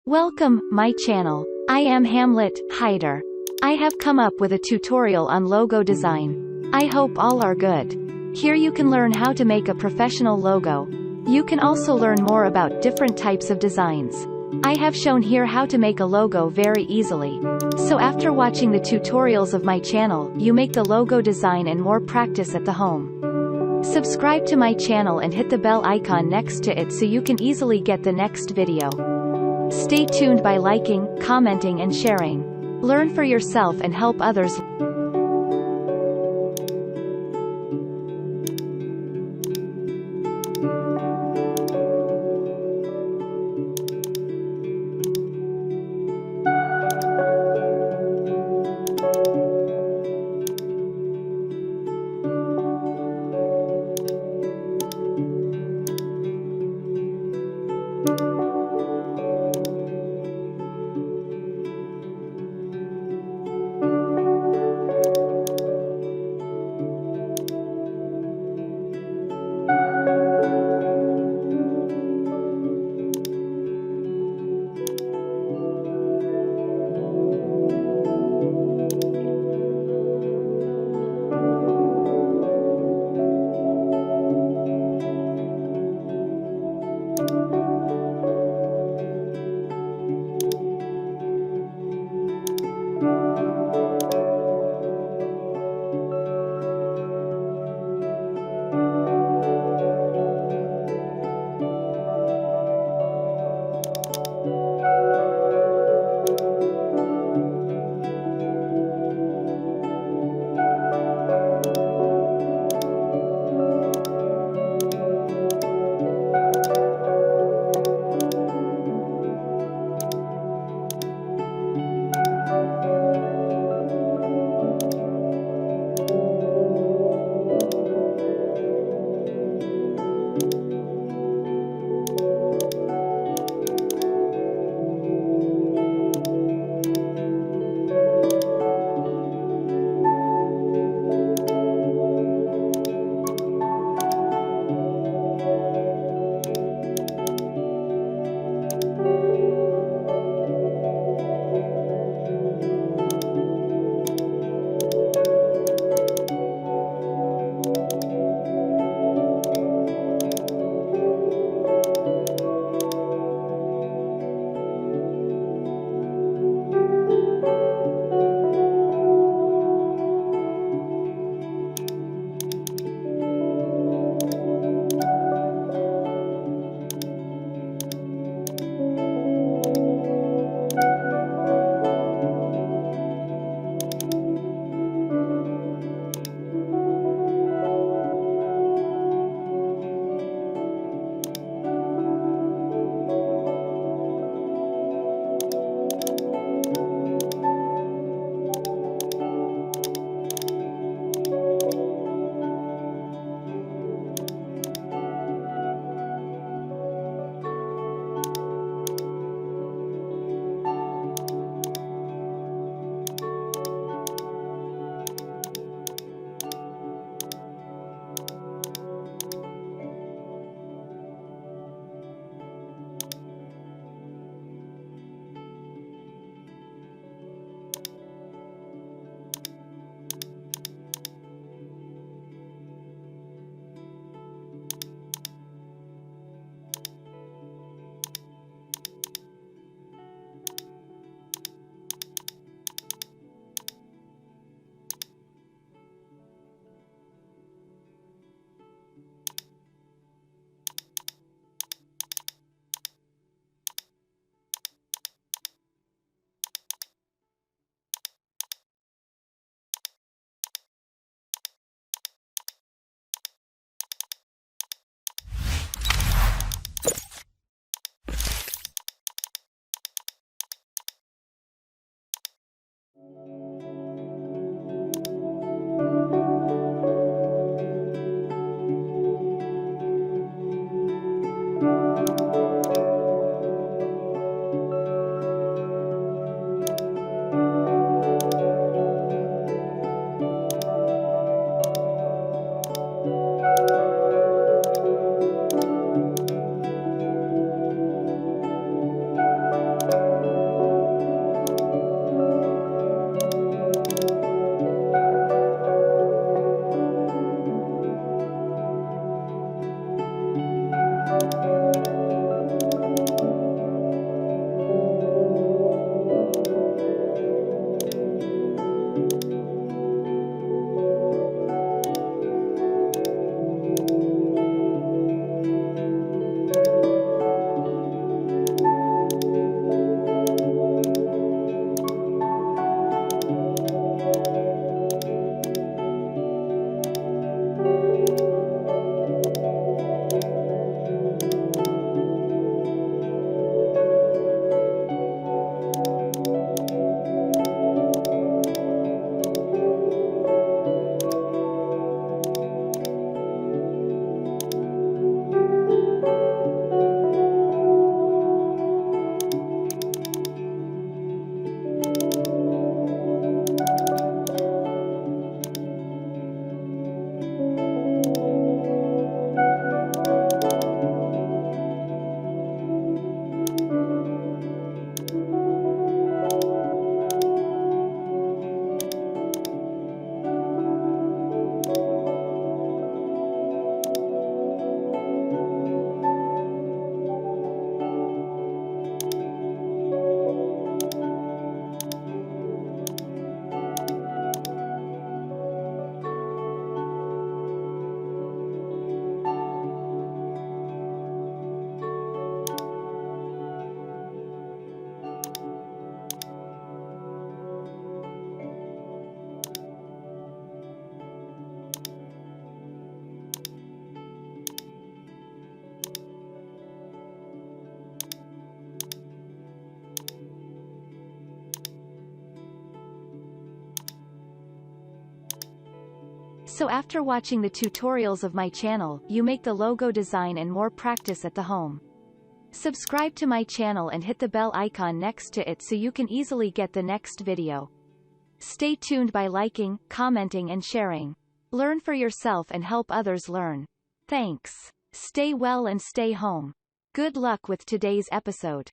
Welcome, my channel. I am Hamlet Hyeder. I have come up with a tutorial on logo design. I hope all are good. Here you can learn how to make a professional logo. You can also learn more about different types of designs. I have shown here how to make a logo very easily. So after watching the tutorials of my channel, you make the logo design and more practice at the home. Subscribe to my channel and hit the bell icon next to it so you can easily get the next video. Stay tuned by liking, commenting and sharing. Learn for yourself and help others. So after watching the tutorials of my channel, you make the logo design and more practice at the home. Subscribe to my channel and hit the bell icon next to it so you can easily get the next video. Stay tuned by liking, commenting and sharing. Learn for yourself and help others learn. Thanks. Stay well and stay home. Good luck with today's episode.